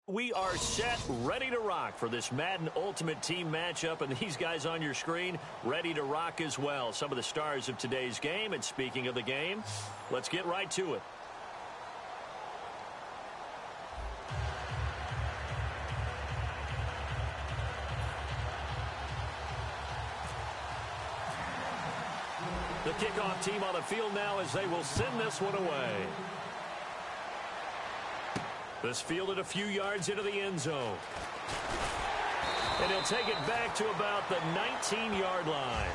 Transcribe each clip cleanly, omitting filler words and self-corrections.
We are set, ready to rock for this Madden Ultimate Team matchup, and these guys on your screen ready to rock as well. Some of the stars of today's game, and speaking of the game, let's get right to it. The kickoff team on the field now as they will send this one away. This fielded a few yards into the end zone. And he'll take it back to about the 19-yard line.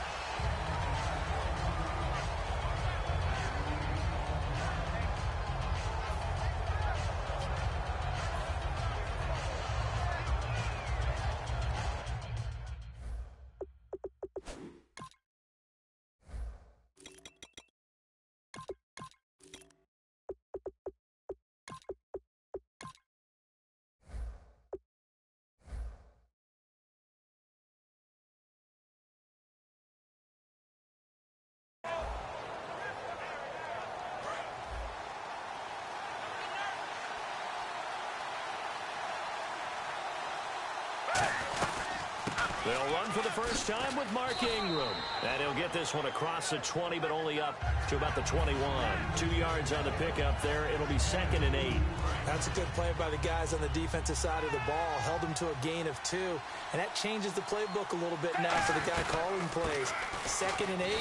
They'll run for the first time with Mark Ingram. And he'll get this one across the 20, but only up to about the 21. 2 yards on the pickup there. It'll be 2nd and 8. That's a good play by the guys on the defensive side of the ball. Held them to a gain of 2. And that changes the playbook a little bit now for the guy calling plays. 2nd and 8.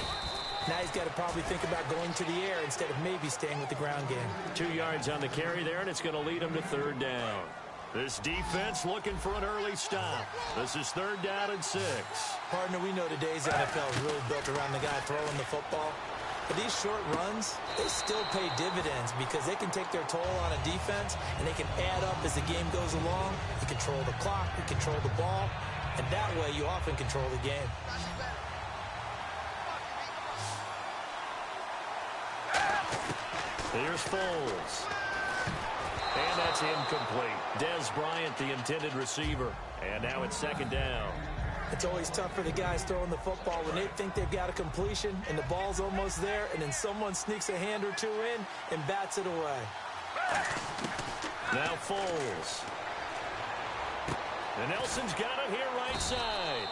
Now he's got to probably think about going to the air instead of maybe staying with the ground game. 2 yards on the carry there, and it's going to lead him to 3rd down. This defense looking for an early stop. This is 3rd down and 6. Partner, we know today's NFL is really built around the guy throwing the football. But these short runs, they still pay dividends because they can take their toll on a defense, and they can add up as the game goes along. You control the clock, you control the ball, and that way you often control the game. Here's Foles. And that's incomplete. Dez Bryant, the intended receiver. And now it's 2nd down. It's always tough for the guys throwing the football when they think they've got a completion and the ball's almost there, and then someone sneaks a hand or two in and bats it away. Now Foles. And Nelson's got it here right side.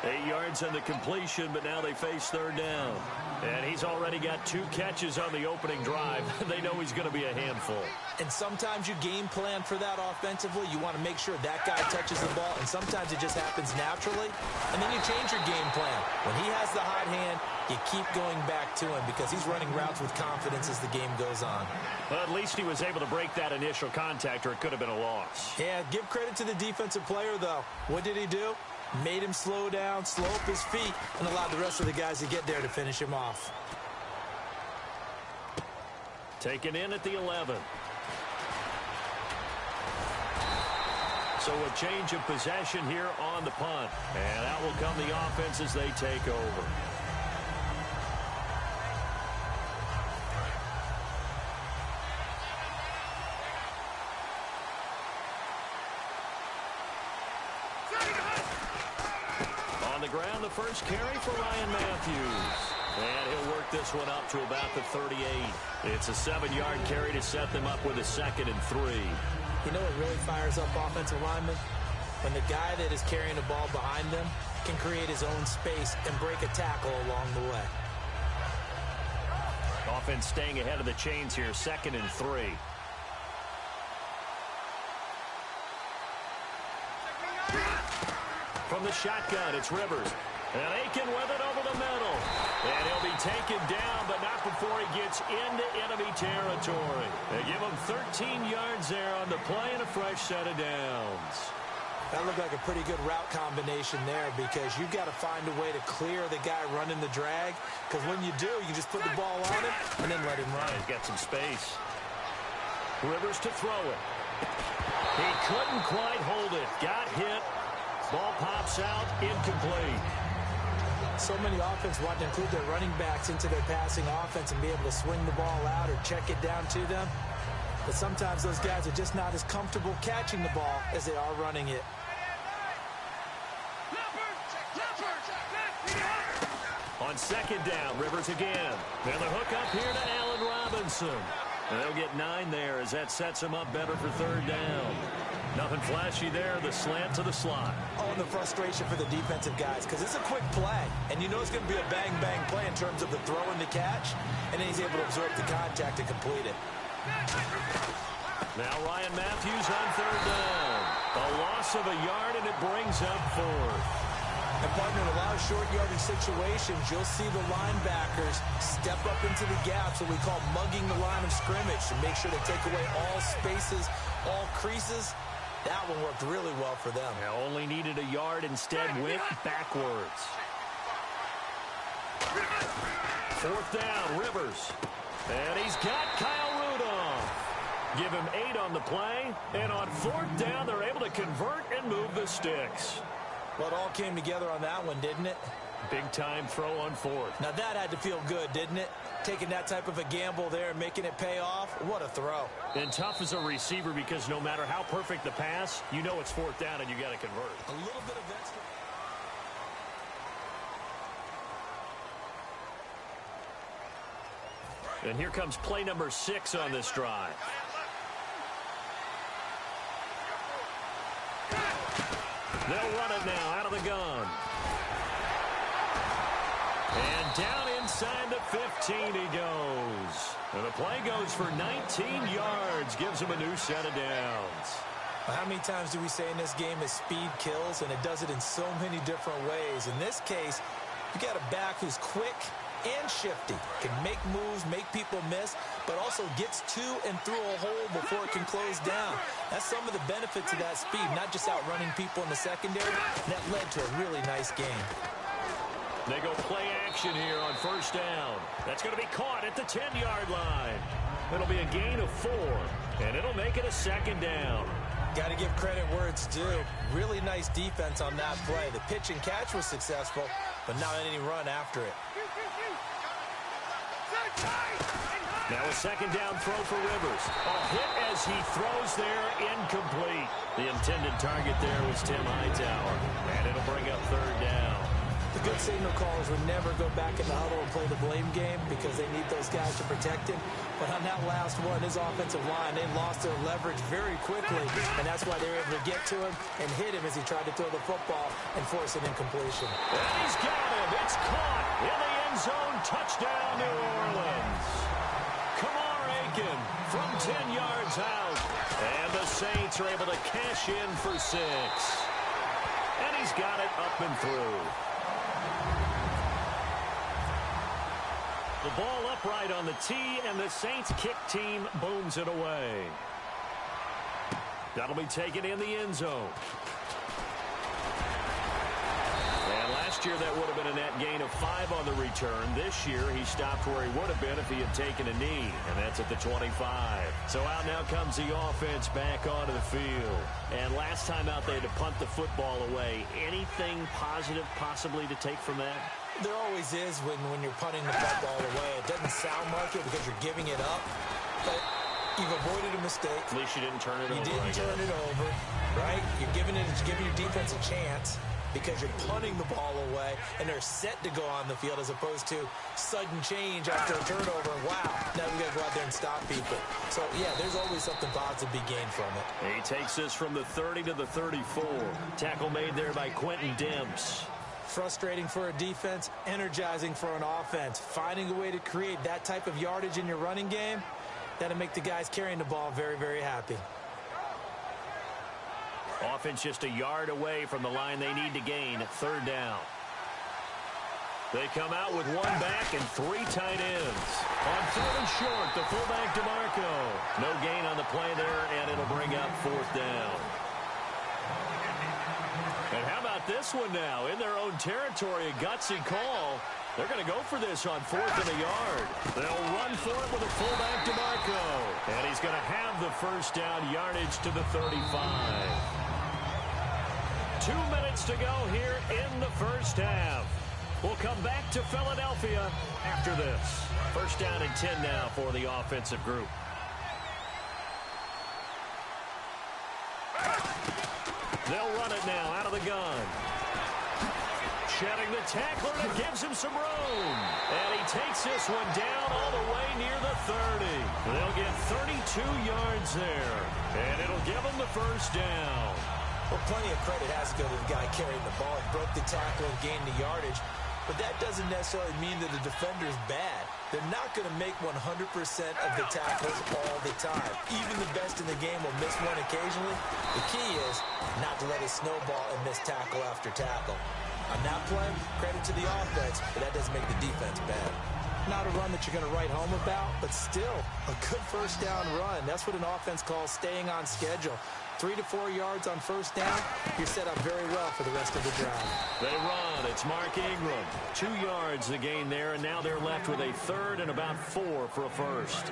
8 yards on the completion, but now they face 3rd down. And he's already got 2 catches on the opening drive. They know he's going to be a handful. And sometimes you game plan for that offensively. You want to make sure that guy touches the ball, and sometimes it just happens naturally. And then you change your game plan. When he has the hot hand, you keep going back to him because he's running routes with confidence as the game goes on. Well, at least he was able to break that initial contact, or it could have been a loss. Yeah, give credit to the defensive player, though. What did he do? Made him slow down, slow up his feet, and allowed the rest of the guys to get there to finish him off. Taken in at the 11. So a change of possession here on the punt. And out will come the offense as they take over. On the ground, the first carry for Ryan Matthews. And he'll work this one up to about the 38. It's a 7-yard carry to set them up with a 2nd and 3. You know what really fires up offensive linemen? When the guy that is carrying the ball behind them can create his own space and break a tackle along the way. Offense staying ahead of the chains here, 2nd and 3. From the shotgun, it's Rivers. And Aiken with it over the middle. And he'll be taken down, but not before he gets into enemy territory. They give him 13 yards there on the play and a fresh set of downs. That looked like a pretty good route combination there because you've got to find a way to clear the guy running the drag. Because when you do, you just put the ball on him and then let him run. He's got some space. Rivers to throw it. He couldn't quite hold it. Got hit. Ball pops out. Incomplete. So many offenses want to include their running backs into their passing offense and be able to swing the ball out or check it down to them. But sometimes those guys are just not as comfortable catching the ball as they are running it. On 2nd down, Rivers again. And the hook up here to Allen Robinson. And they'll get 9 there as that sets him up better for 3rd down. Nothing flashy there. The slant to the slot. Oh, and the frustration for the defensive guys, because it's a quick play. And you know it's going to be a bang-bang play in terms of the throw and the catch. And then he's able to absorb the contact and complete it. Now Ryan Matthews on third down. A loss of a yard, and it brings up fourth. And partner, in a lot of short yardage situations, you'll see the linebackers step up into the gaps, what we call mugging the line of scrimmage, to make sure to take away all spaces, all creases. That one worked really well for them. Now only needed a yard, instead went backwards. Fourth down, Rivers. And he's got Kyle Rudolph. Give him 8 on the play. And on fourth down, they're able to convert and move the sticks. Well, it all came together on that one, didn't it? Big-time throw on fourth. Now that had to feel good, didn't it? Taking that type of a gamble there and making it pay off. What a throw. And tough as a receiver, because no matter how perfect the pass, you know it's fourth down and you got to convert. A little bit of extra. And here comes play number 6 on this drive. They'll run it now out of the gun. And down inside the 15 he goes. And the play goes for 19 yards. Gives him a new set of downs. Well, how many times do we say in this game that speed kills, and it does it in so many different ways? In this case, you got a back who's quick and shifty, can make moves, make people miss, but also gets to and through a hole before it can close down. That's some of the benefits of that speed, not just outrunning people in the secondary. That led to a really nice game. They go play action here on first down. That's going to be caught at the 10-yard line. It'll be a gain of 4, and it'll make it a second down. Got to give credit where it's due. Really nice defense on that play. The pitch and catch was successful, but not any run after it. Now a second down throw for Rivers. A hit as he throws there, incomplete. The intended target there was Tim Hightower, and it'll bring up third down. The good signal callers would never go back in the huddle and play the blame game because they need those guys to protect him. But on that last one, his offensive line, they lost their leverage very quickly, and that's why they were able to get to him and hit him as he tried to throw the football and force an incompletion. And he's got him. It's caught in the end zone. Touchdown, New Orleans. Kamar Aiken from 10 yards out. And the Saints are able to cash in for 6. And he's got it up and through. The ball upright on the tee, and the Saints kick team booms it away. That'll be taken in the end zone. And last year that would have been a net gain of 5 on the return. This year he stopped where he would have been if he had taken a knee, and that's at the 25. So out now comes the offense back onto the field. And last time out they had to punt the football away. Anything positive possibly to take from that? There always is when you're punting the football away. It doesn't sound like it because you're giving it up, but you've avoided a mistake. At least you didn't turn it over. You didn't turn it over, right? You're giving your defense a chance because you're punting the ball away, and they're set to go on the field as opposed to sudden change after a turnover. Wow, now we got to go out there and stop people. So, yeah, there's always something positive to be gained from it. He takes this from the 30 to the 34. Tackle made there by Quentin Demps. Frustrating for a defense, energizing for an offense. Finding a way to create that type of yardage in your running game, that'll make the guys carrying the ball very, very happy. Offense just a yard away from the line they need to gain at third down. They come out with 1 back and 3 tight ends. On third and short, the fullback DeMarco. No gain on the play there, and it'll bring up fourth down. And how about this one now? In their own territory, a gutsy call. They're going to go for this on 4th and a yard. They'll run for it with a fullback DeMarco. And he's going to have the first down, yardage to the 35. 2 minutes to go here in the first half. We'll come back to Philadelphia after this. First down and 10 now for the offensive group. They'll run it now out of the gun. Shedding the tackler, and it gives him some room. And he takes this one down all the way near the 30. They'll get 32 yards there. And it'll give them the first down. Well, plenty of credit has to go to the guy carrying the ball. He broke the tackle and gained the yardage. But that doesn't necessarily mean that the defender's bad. They're not going to make 100% of the tackles all the time. Even the best in the game will miss one occasionally. The key is not to let it snowball and miss tackle after tackle. On that play, credit to the offense, but that doesn't make the defense bad. Not a run that you're going to write home about, but still a good first down run. That's what an offense calls staying on schedule. 3 to 4 yards on first down, you're set up very well for the rest of the drive. They run. It's Mark Ingram. 2 yards the gain there, and now they're left with a third and about 4 for a first.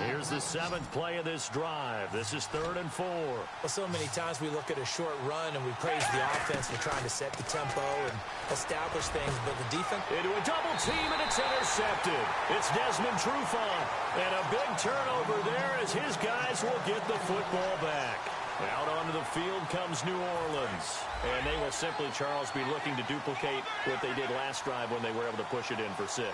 Here's the 7th play of this drive. This is 3rd and 4. Well, so many times we look at a short run and we praise the offense for trying to set the tempo and establish things, but the defense... Into a double team, and it's intercepted. It's Desmond Trufant. And a big turnover there as his guys will get the football back. Out onto the field comes New Orleans. And they will simply, Charles, be looking to duplicate what they did last drive when they were able to push it in for 6.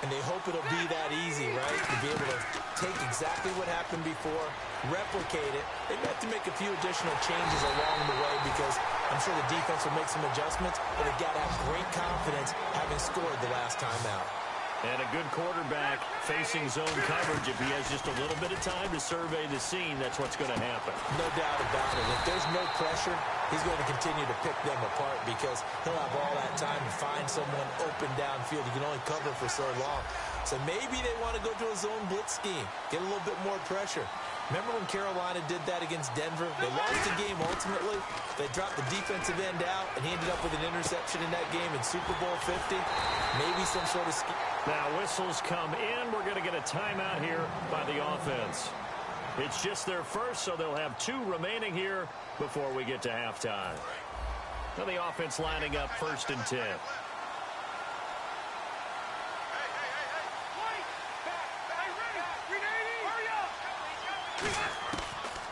And they hope it'll be that easy, right? To be able to take exactly what happened before, replicate it. They have to make a few additional changes along the way because I'm sure the defense will make some adjustments, but they've got to have great confidence having scored the last time out. And a good quarterback facing zone coverage. If he has just a little bit of time to survey the scene, that's what's going to happen. No doubt about it. If there's no pressure, he's going to continue to pick them apart because he'll have all that time to find someone open downfield. You can only cover for so long. So maybe they want to go to a zone blitz scheme, get a little bit more pressure. Remember when Carolina did that against Denver? They lost the game ultimately. They dropped the defensive end out, and he ended up with an interception in that game in Super Bowl 50. Maybe some sort of scheme. Now whistles come in. We're going to get a timeout here by the offense. It's just their first, so they'll have 2 remaining here before we get to halftime. Now the offense lining up 1st and 10.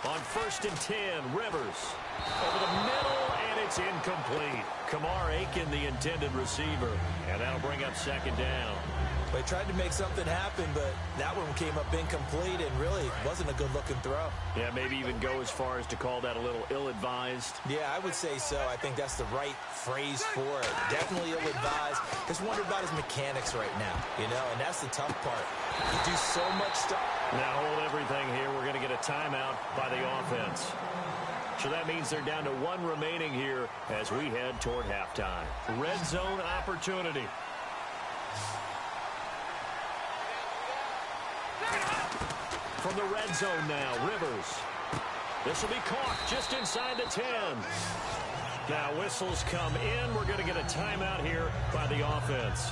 On 1st and 10, Rivers over the middle, and it's incomplete. Kamar Aiken, the intended receiver, and that'll bring up 2nd down. They tried to make something happen, but that one came up incomplete and really wasn't a good-looking throw. Yeah, maybe even go as far as to call that a little ill-advised. Yeah, I would say so. I think that's the right phrase for it. Definitely ill-advised. Just wonder about his mechanics right now, and that's the tough part. You do so much stuff. Now hold everything here. We're going to get a timeout by the offense. So that means they're down to 1 remaining here as we head toward halftime. Red zone opportunity. From the red zone now, Rivers. This will be caught just inside the 10. Now whistles come in. We're going to get a timeout here by the offense.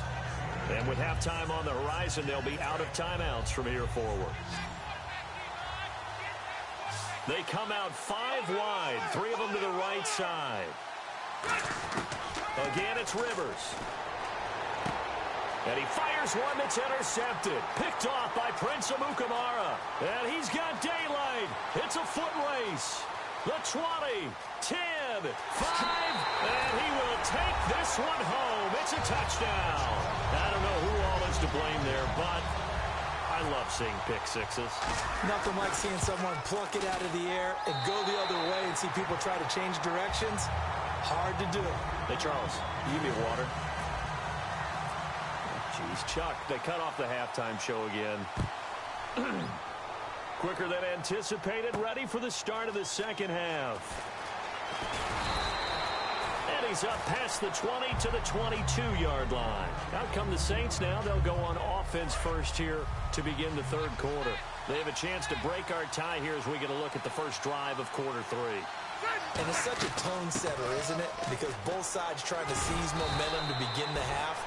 And with halftime on the horizon, they'll be out of timeouts from here forward. They come out 5 wide, 3 of them to the right side. Again, it's Rivers. And he fires one that's intercepted. Picked off by Prince Amukamara. And he's got daylight. It's a foot race. The 20, 10, 5, and he will take this one home. It's a touchdown. I don't know who all is to blame there, but I love seeing pick sixes. Nothing like seeing someone pluck it out of the air and go the other way and see people try to change directions. Hard to do. Hey, Charles, you give me water. Jeez, Chuck, they cut off the halftime show again. Quicker than anticipated, ready for the start of the second half. And he's up past the 20 to the 22-yard line. Out come the Saints now. They'll go on offense first here to begin the 3rd quarter. They have a chance to break our tie here as we get a look at the first drive of quarter 3. And it's such a tone setter, isn't it? Because both sides trying to seize momentum to begin the half.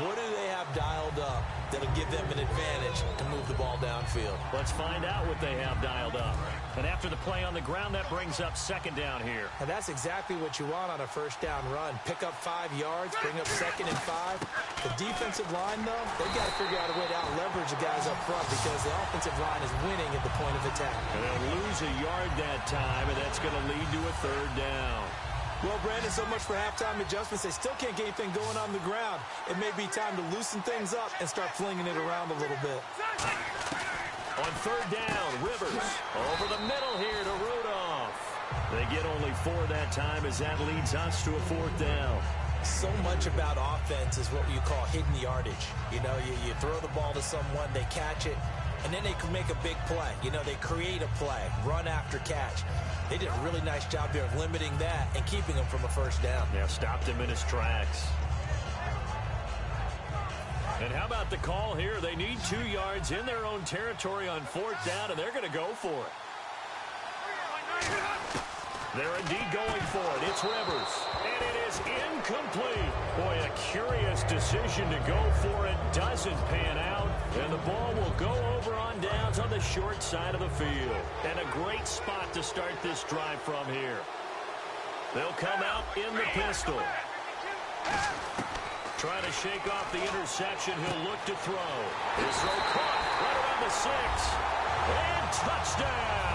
What do they have dialed up that'll give them an advantage to move the ball downfield? Let's find out what they have dialed up. And after the play on the ground, that brings up 2nd down here. And that's exactly what you want on a first down run. Pick up 5 yards, bring up 2nd and 5. The defensive line, though, they've got to figure out a way to out-leverage the guys up front because the offensive line is winning at the point of attack. And they'll lose a yard that time, and that's going to lead to a 3rd down. Well, Brandon, so much for halftime adjustments. They still can't get anything going on the ground. It may be time to loosen things up and start flinging it around a little bit. On third down, Rivers over the middle here to Rudolph. They get only 4 that time as that leads us to a 4th down. So much about offense is what you call hidden yardage. You know, you throw the ball to someone, they catch it, and then they can make a big play. You know, they create a play, run after catch. They did a really nice job there of limiting that and keeping him from a first down. Yeah, stopped him in his tracks. And how about the call here? They need 2 yards in their own territory on 4th down, and they're going to go for it. They're indeed going for it. It's Rivers. And it is incomplete. Boy, a curious decision to go for it. Doesn't pan out. And the ball will go over on downs on the short side of the field. And a great spot to start this drive from here. They'll come out in the pistol. Trying to shake off the interception. He'll look to throw. His throw caught right around the 6. And touchdown.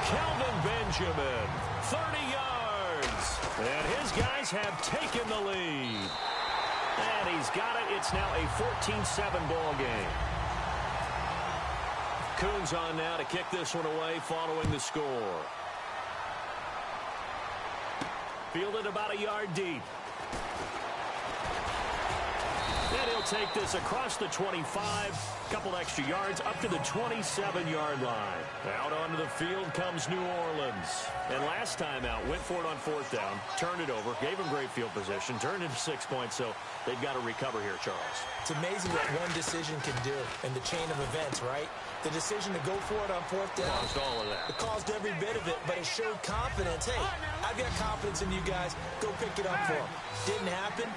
Kelvin Benjamin, 30 yards. And his guys have taken the lead. And he's got it. It's now a 14-7 ball game. Coons on now to kick this one away following the score. Fielded about a yard deep. And he'll take this across the 25, couple extra yards, up to the 27-yard line. Out onto the field comes New Orleans. And last time out, went for it on 4th down, turned it over, gave him great field position, turned into 6 points, so they've got to recover here, Charles. It's amazing what one decision can do in the chain of events, right? The decision to go for it on 4th down. Caused all of that. It caused every bit of it, but it showed confidence. Hey, I've got confidence in you guys. Go pick it up for them. Didn't happen.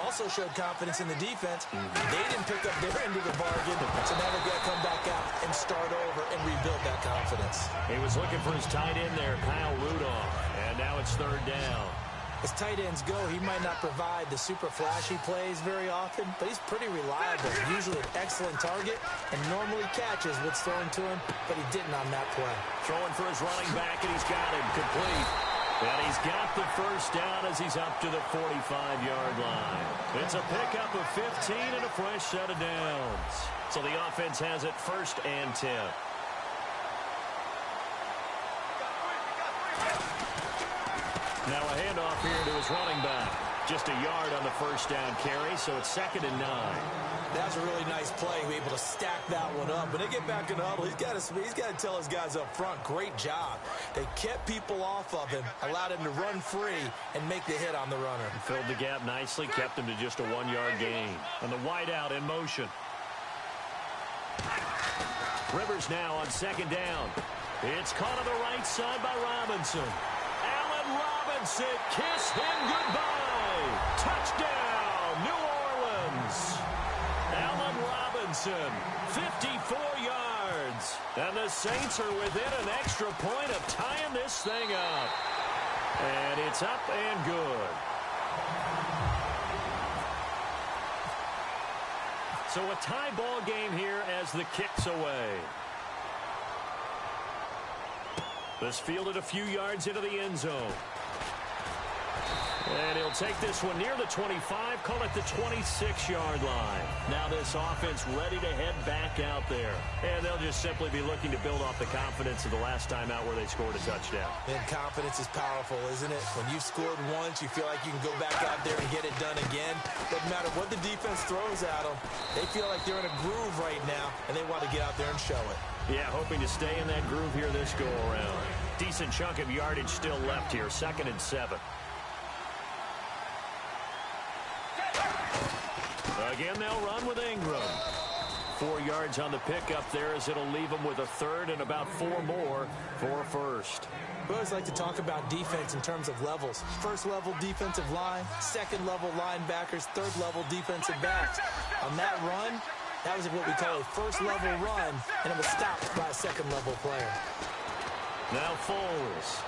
Also showed confidence in the defense. They didn't pick up their end of the bargain, so now they've got to come back out and start over and rebuild that confidence. He was looking for his tight end there, Kyle Rudolph, and now it's 3rd down. As tight ends go, he might not provide the super flashy plays very often, but he's pretty reliable. Usually an excellent target and normally catches what's thrown to him, but he didn't on that play. Throwing for his running back, and he's got him complete. And he's got the first down as he's up to the 45-yard line. It's a pickup of 15 and a fresh set of downs. So the offense has it 1st and 10. Now a handoff here to his running back. Just a yard on the first down carry, so it's 2nd and 9. That's a really nice play. We're able to stack that one up. When they get back in the huddle, he's got to tell his guys up front, great job. They kept people off of him, allowed him to run free, and make the hit on the runner. Filled the gap nicely, kept him to just a 1-yard gain. And the wideout in motion. Rivers now on 2nd down. It's caught on the right side by Robinson. Allen Robinson, kiss him goodbye. Touchdown, New Orleans. Allen Robinson, 54 yards. And the Saints are within an extra point of tying this thing up. And it's up and good. So a tie ball game here as the kick's away. This fielded a few yards into the end zone. And he'll take this one near the 25, call it the 26-yard line. Now this offense ready to head back out there. And they'll just simply be looking to build off the confidence of the last time out where they scored a touchdown. And confidence is powerful, isn't it? When you've scored once, you feel like you can go back out there and get it done again. Doesn't matter what the defense throws at them. They feel like they're in a groove right now, and they want to get out there and show it. Yeah, hoping to stay in that groove here this go-around. Decent chunk of yardage still left here, 2nd and 7. Again, they'll run with Ingram. 4 yards on the pickup there as it'll leave them with a 3rd and about 4 more for a first. We always like to talk about defense in terms of levels. 1st level defensive line, 2nd level linebackers, 3rd level defensive backs. On that run, that was what we call a 1st level run, and it was stopped by a 2nd level player. Now Foles.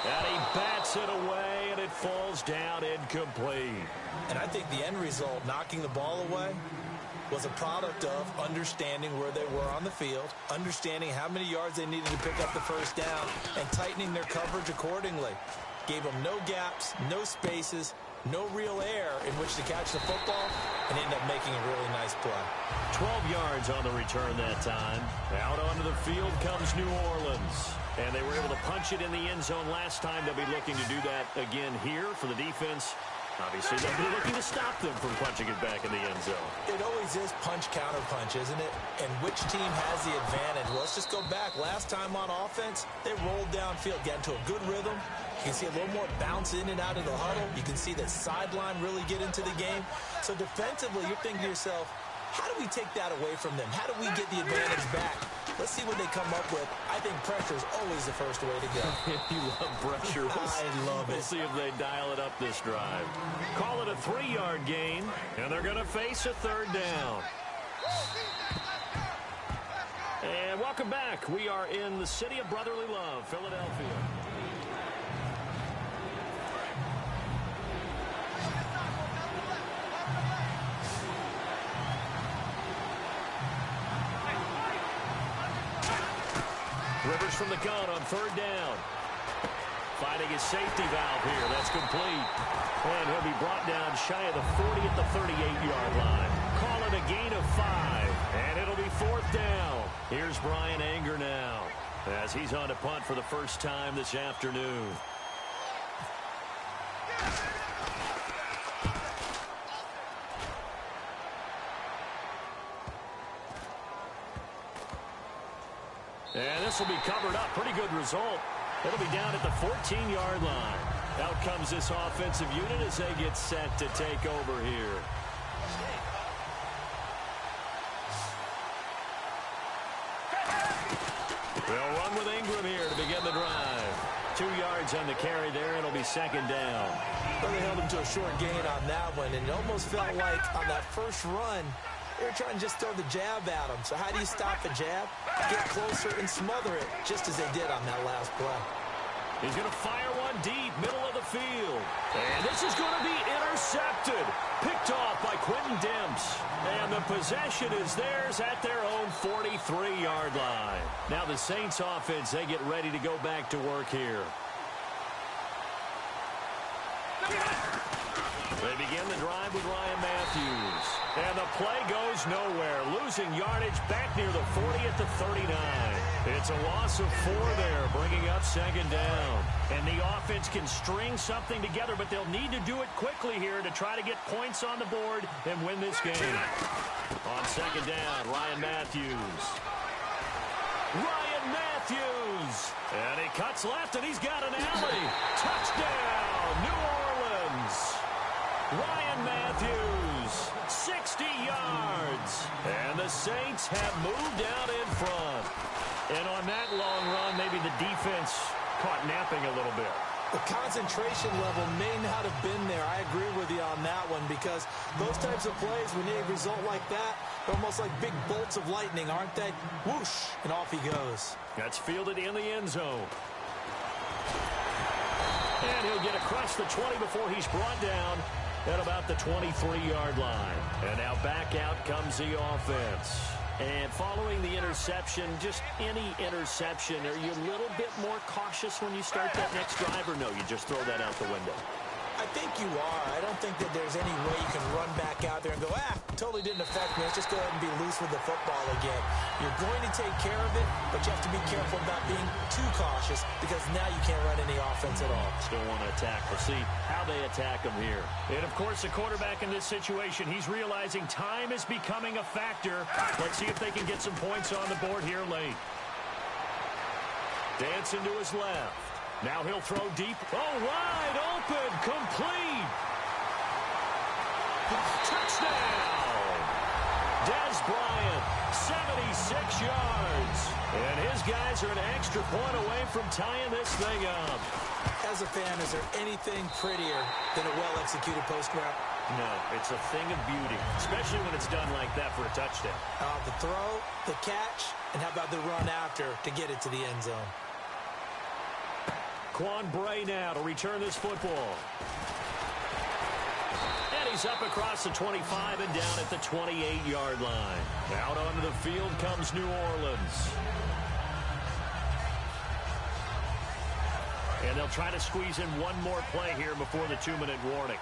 And he bats it away, and it falls down incomplete. And I think the end result, knocking the ball away, was a product of understanding where they were on the field, understanding how many yards they needed to pick up the first down, and tightening their coverage accordingly. Gave them no gaps, no spaces, no real air in which to catch the football, and ended up making a really nice play. 12 yards on the return that time. Out onto the field comes New Orleans. And they were able to punch it in the end zone last time. They'll be looking to do that again here for the defense. Obviously, they'll be looking to stop them from punching it back in the end zone. It always is punch-counter-punch, isn't it? And which team has the advantage? Well, let's just go back. Last time on offense, they rolled downfield, got into a good rhythm. You can see a little more bounce in and out of the huddle. You can see the sideline really get into the game. So defensively, you're thinking to yourself, how do we take that away from them? How do we get the advantage back? Let's see what they come up with. I think pressure is always the first way to go. You love pressure. I love it. We'll see if they dial it up this drive. Call it a 3-yard gain, and they're going to face a third down. And welcome back. We are in the city of brotherly love, Philadelphia. Rivers from the gun on third down. Finding his safety valve here. That's complete. And he'll be brought down shy of the 40 at the 38-yard line. Call it a gain of 5. And it'll be fourth down. Here's Brian Anger now as he's on to punt for the first time this afternoon. And this will be covered up. Pretty good result. It'll be down at the 14-yard line. Out comes this offensive unit as they get set to take over here. They'll run with Ingram here to begin the drive. 2 yards on the carry there. It'll be second down. Well, they held him to a short gain on that one, and it almost felt like on that first run, they were trying to just throw the jab at him. So how do you stop a jab? Get closer and smother it, just as they did on that last play. He's going to fire one deep, middle of the field. And this is going to be intercepted. Picked off by Quentin Demps. And the possession is theirs at their own 43-yard line. Now the Saints offense, they get ready to go back to work here. They begin the drive with Ryan Matthews. And the play goes nowhere. Losing yardage back near the 40 at the 39. It's a loss of 4 there, bringing up second down. And the offense can string something together, but they'll need to do it quickly here to try to get points on the board and win this game. On second down, Ryan Matthews. Ryan Matthews. And he cuts left, and he's got an alley. Touchdown, New Orleans. Ryan Matthews, 60 yards. And the Saints have moved out in front. And on that long run, maybe the defense caught napping a little bit. The concentration level may not have been there. I agree with you on that one, because those types of plays, when they result like that, they're almost like big bolts of lightning, aren't they? Whoosh, and off he goes. That's fielded in the end zone. And he'll get across the 20 before he's brought down at about the 23-yard line. And now back out comes the offense. And following the interception, just any interception, are you a little bit more cautious when you start that next drive, or no, you just throw that out the window? I think you are. I don't think that there's any way you can run back out there and go, totally didn't affect me. Let's just go ahead and be loose with the football again. You're going to take care of it, but you have to be careful about being too cautious, because now you can't run any offense at all. Still want to attack. We'll see how they attack him here. And, of course, the quarterback in this situation, he's realizing time is becoming a factor. Let's see if they can get some points on the board here late. Dancing to his left. Now he'll throw deep. Oh, wide open. Complete. Touchdown. Dez Bryant, 76 yards. And his guys are an extra point away from tying this thing up. As a fan, is there anything prettier than a well-executed post route? No, it's a thing of beauty, especially when it's done like that for a touchdown. The throw, the catch, and how about the run after to get it to the end zone? Quan Bray now to return this football. And he's up across the 25 and down at the 28-yard line. Out onto the field comes New Orleans. And they'll try to squeeze in one more play here before the 2-minute warning.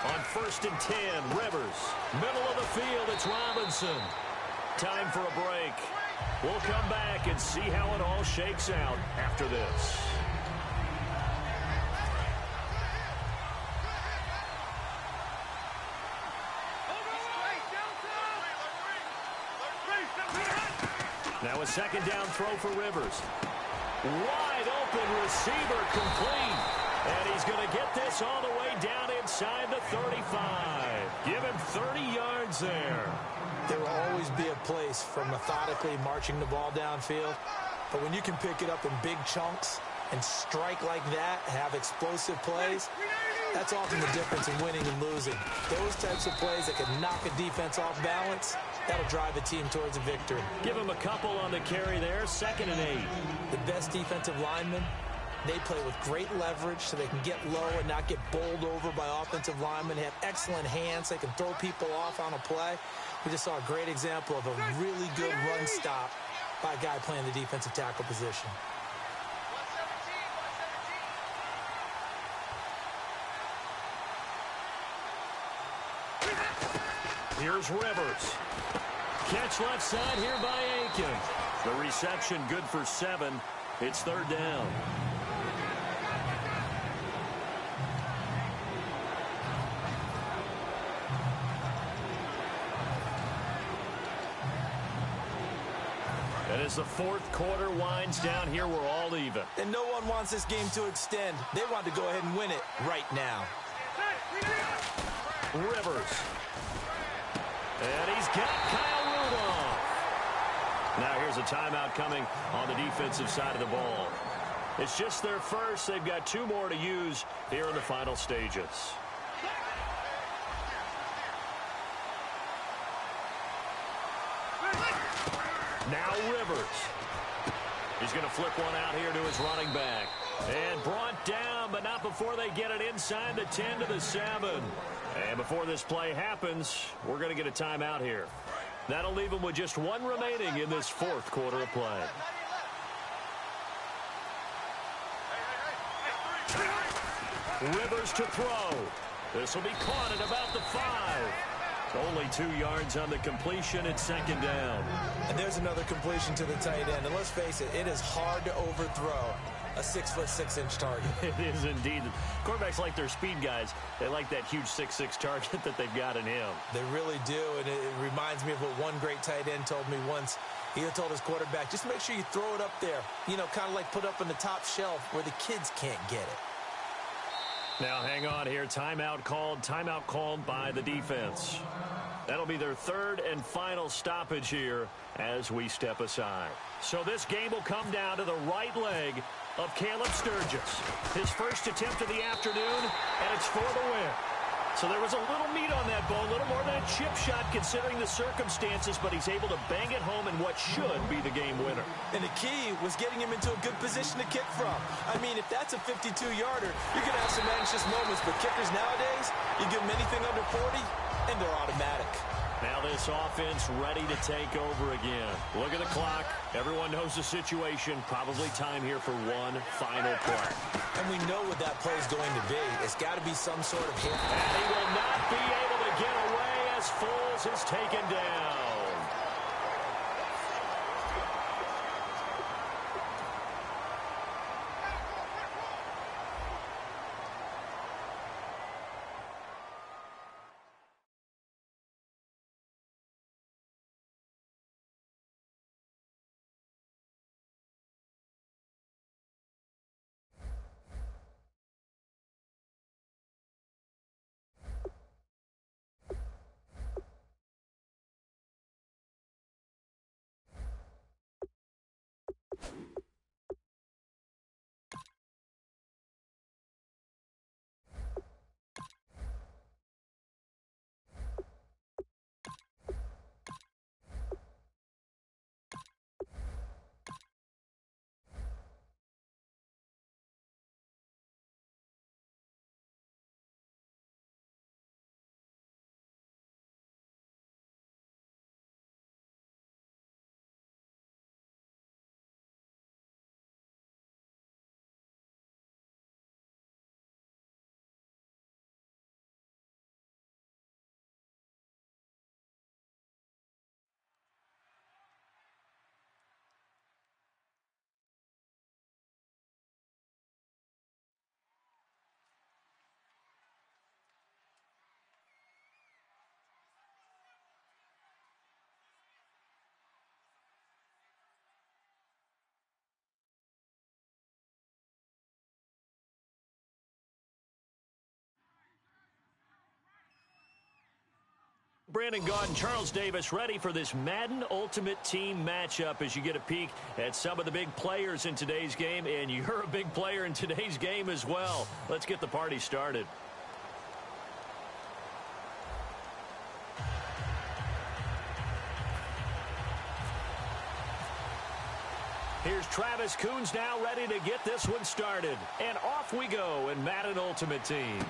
On 1st and 10, Rivers. Middle of the field, it's Robinson. Time for a break. We'll come back and see how it all shakes out after this. Now a second down throw for Rivers. Wide open receiver complete. And he's going to get this all the way down inside the 35. Give him 30 yards there. There will always be a place for methodically marching the ball downfield. But when you can pick it up in big chunks and strike like that, have explosive plays, that's often the difference in winning and losing. Those types of plays that can knock a defense off balance, that'll drive a team towards a victory. Give him a couple on the carry there, 2nd and 8. The best defensive linemen, they play with great leverage so they can get low and not get bowled over by offensive linemen. They have excellent hands. They can throw people off on a play. We just saw a great example of a really good run stop by a guy playing the defensive tackle position. Here's Rivers. Catch left side here by Aiken. The reception good for 7. It's 3rd down. And as the 4th quarter winds down here, we're all even. And no one wants this game to extend. They want to go ahead and win it right now. Rivers. And he's got Kyle Rudolph. Now here's a timeout coming on the defensive side of the ball. It's just their first. They've got 2 more to use here in the final stages. Now Rivers. He's going to flip one out here to his running back. And brought down, but not before they get it inside the 10 to the 7. And before this play happens, we're going to get a timeout here. That'll leave them with just 1 remaining in this 4th quarter of play. Rivers to throw. This will be caught at about the 5. Only 2 yards on the completion at 2nd down. And there's another completion to the tight end. And let's face it, it is hard to overthrow a 6'6" target. It is indeed. Quarterbacks like their speed guys. They like that huge 6'6" target that they've got in him. They really do, and it reminds me of what one great tight end told me once. He told his quarterback, just make sure you throw it up there. You know, kind of like put up on the top shelf where the kids can't get it. Now hang on here. Timeout called by the defense. That'll be their 3rd and final stoppage here as we step aside. So this game will come down to the right leg of Caleb Sturgis. His first attempt of the afternoon, and it's for the win. So there was a little meat on that ball, a little more than a chip shot considering the circumstances, but he's able to bang it home in what should be the game winner. And the key was getting him into a good position to kick from. I mean, if that's a 52-yarder, you're going to have some anxious moments, but kickers nowadays, you give them anything under 40, and they're automatic. Now this offense ready to take over again. Look at the clock. Everyone knows the situation. Probably time here for one final play. And we know what that play is going to be. It's got to be some sort of hit. And he will not be able to get away as Foles is taken down. Brandon Gaud and Charles Davis ready for this Madden Ultimate Team matchup as you get a peek at some of the big players in today's game, and you're a big player in today's game as well. Let's get the party started. Here's Travis Coons now ready to get this one started. And off we go in Madden Ultimate Team.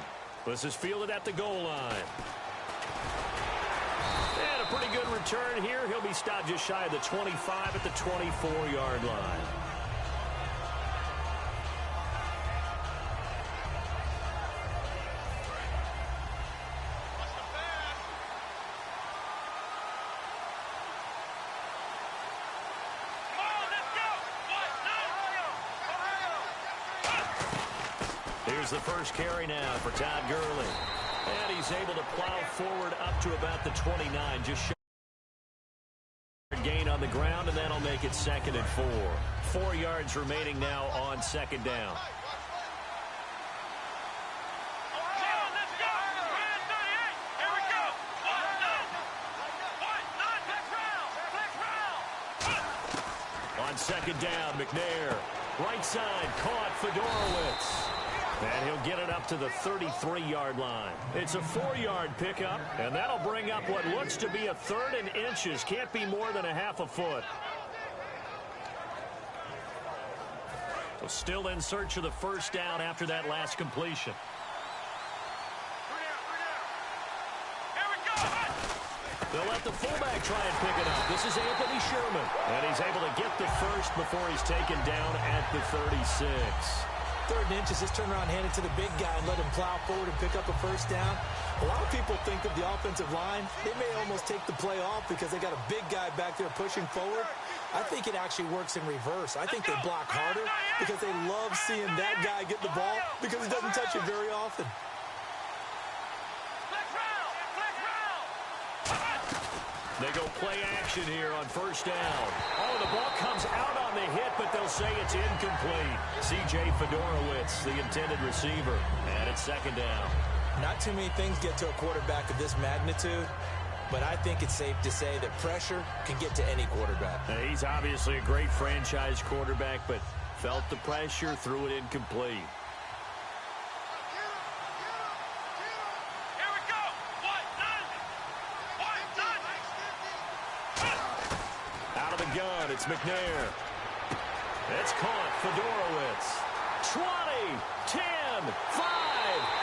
This is fielded at the goal line. And a pretty good return here. He'll be stopped just shy of the 25 at the 24-yard line. Here's the first carry now for Todd Gurley. And he's able to plow forward up to about the 29. Just short gain on the ground, and that'll make it 2nd and 4. 4 yards remaining now on 2nd down. On 2nd down, McNair. Right side, caught Fedorowicz. And he'll get it up to the 33-yard line. It's a 4-yard pickup, and that'll bring up what looks to be a 3rd and inches. Can't be more than a half a foot. So still in search of the first down after that last completion. They'll let the fullback try and pick it up. This is Anthony Sherman. And he's able to get the first before he's taken down at the 36. 3rd and inches, just turn around, hand it to the big guy and let him plow forward and pick up a first down. A lot of people think that the offensive line, they may almost take the play off because they got a big guy back there pushing forward. I think it actually works in reverse. I think they block harder because they love seeing that guy get the ball because he doesn't touch it very often. They go play action here on first down. Oh, the ball comes out on the hit, but they'll say it's incomplete. C.J. Fedorowicz, the intended receiver, and it's 2nd down. Not too many things get to a quarterback of this magnitude, but I think it's safe to say that pressure can get to any quarterback. Now, he's obviously a great franchise quarterback, but felt the pressure, threw it incomplete. It's McNair. It's caught. Fedorowicz. 20, 10, 5,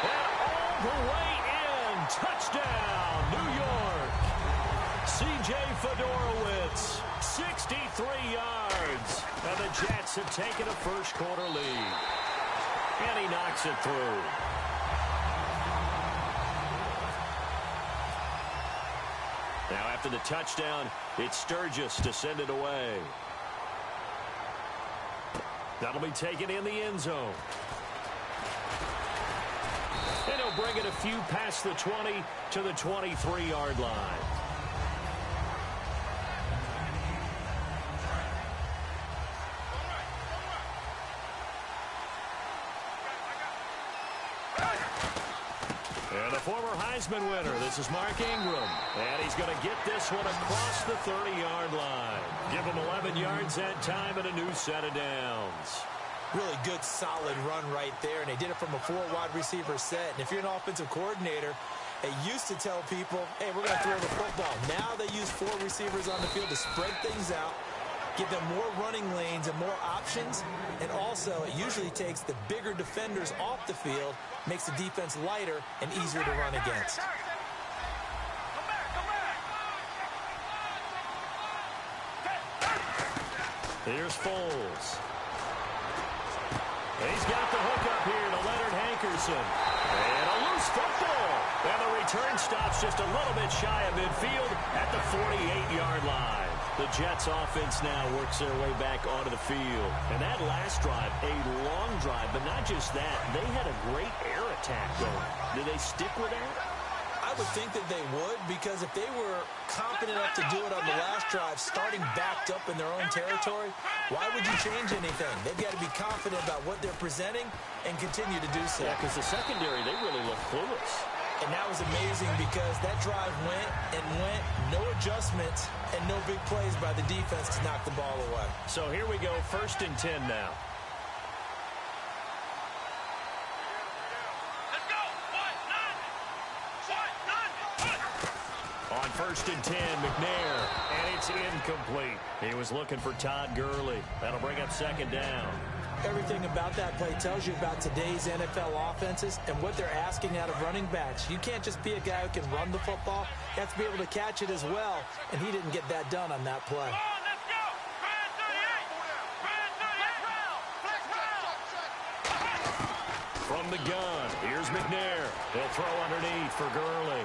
and all the way in. Touchdown, New York. C.J. Fedorowicz, 63 yards. And the Jets have taken a first-quarter lead. And he knocks it through. Now, after the touchdown, it's Sturgis to send it away. That'll be taken in the end zone. And he'll bring it a few past the 20 to the 23-yard line. And a former Heisman winner, this is Mark Ingram. And he's going to get this one across the 30-yard line. Give him 11 yards that time and a new set of downs. Really good, solid run right there, and they did it from a 4-wide receiver set. And if you're an offensive coordinator, they used to tell people, hey, we're going to throw the football. Now they use 4 receivers on the field to spread things out, give them more running lanes and more options, and also it usually takes the bigger defenders off the field, makes the defense lighter and easier to run against. Here's Foles. He's got the hook up here to Leonard Hankerson. And a loose football. And the return stops just a little bit shy of midfield at the 48-yard line. The Jets offense now works their way back onto the field. And that last drive, a long drive, but not just that. They had a great air attack going. Did they stick with that? I would think that they would, because if they were confident enough to do it on the last drive, starting backed up in their own territory, why would you change anything? They've got to be confident about what they're presenting and continue to do so. Yeah, because the secondary, they really look clueless. And that was amazing because that drive went and went, no adjustments, and no big plays by the defense to knock the ball away. So here we go, 1st and 10 now. On 1st and 10, McNair, and it's incomplete. He was looking for Todd Gurley. That'll bring up 2nd down. Everything about that play tells you about today's NFL offenses and what they're asking out of running backs. You can't just be a guy who can run the football. You have to be able to catch it as well, and he didn't get that done on that play. From the gun, here's McNair. He'll throw underneath for Gurley.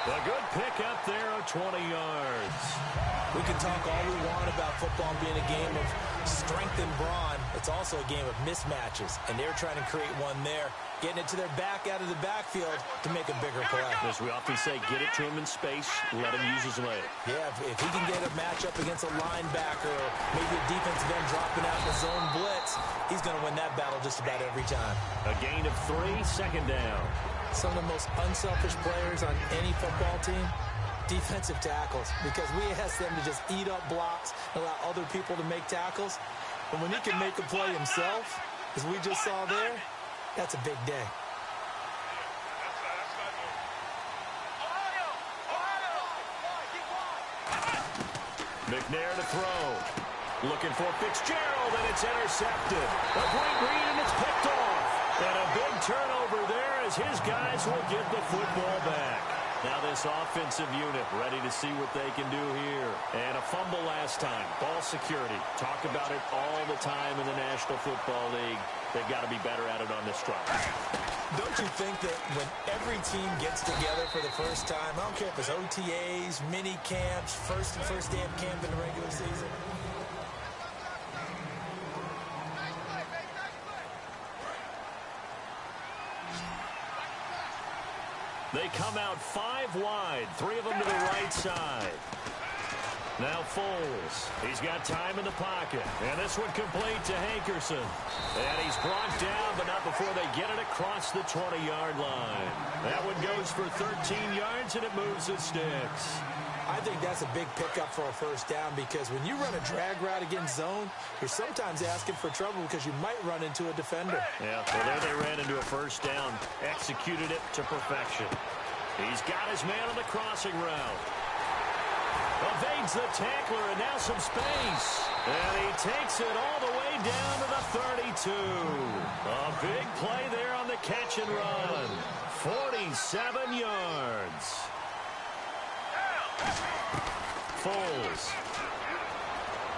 A good pick up there of 20 yards. We can talk all we want about football being a game of strength and brawn. It's also a game of mismatches, and they're trying to create one there, getting it to their back out of the backfield to make a bigger play. As we often say, get it to him in space, let him use his leg. Yeah, if he can get a matchup against a linebacker or maybe a defensive end dropping out in the zone blitz, he's going to win that battle just about every time. A gain of 3, 2nd down. Some of the most unselfish players on any football team, defensive tackles, because we ask them to just eat up blocks and allow other people to make tackles. But when he can make a play himself, as we just saw there, that's a big day. McNair to throw. Looking for Fitzgerald, and it's intercepted. A great read, and it's picked off. And a big turnover there as his guys will get the football back. Now this offensive unit ready to see what they can do here. And a fumble last time. Ball security. Talk about it all the time in the National Football League. They've got to be better at it on this drive. Don't you think that when every team gets together for the first time, I don't care if it's OTAs, mini camps, first day of camp in the regular season, they come out 5 wide, 3 of them to the right side. Now Foles. He's got time in the pocket. And this one complete to Hankerson. And he's brought down, but not before they get it across the 20-yard line. That one goes for 13 yards, and it moves the sticks. I think that's a big pickup for a first down because when you run a drag route against zone, you're sometimes asking for trouble because you might run into a defender. Yeah, well, there they ran into a first down, executed it to perfection. He's got his man on the crossing route. Evades the tackler, and now some space. And he takes it all the way down to the 32. A big play there on the catch and run. 47 yards. Foles.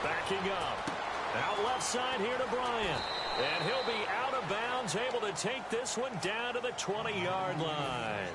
Backing up. Out left side here to Bryant. And he'll be out of bounds, able to take this one down to the 20-yard line.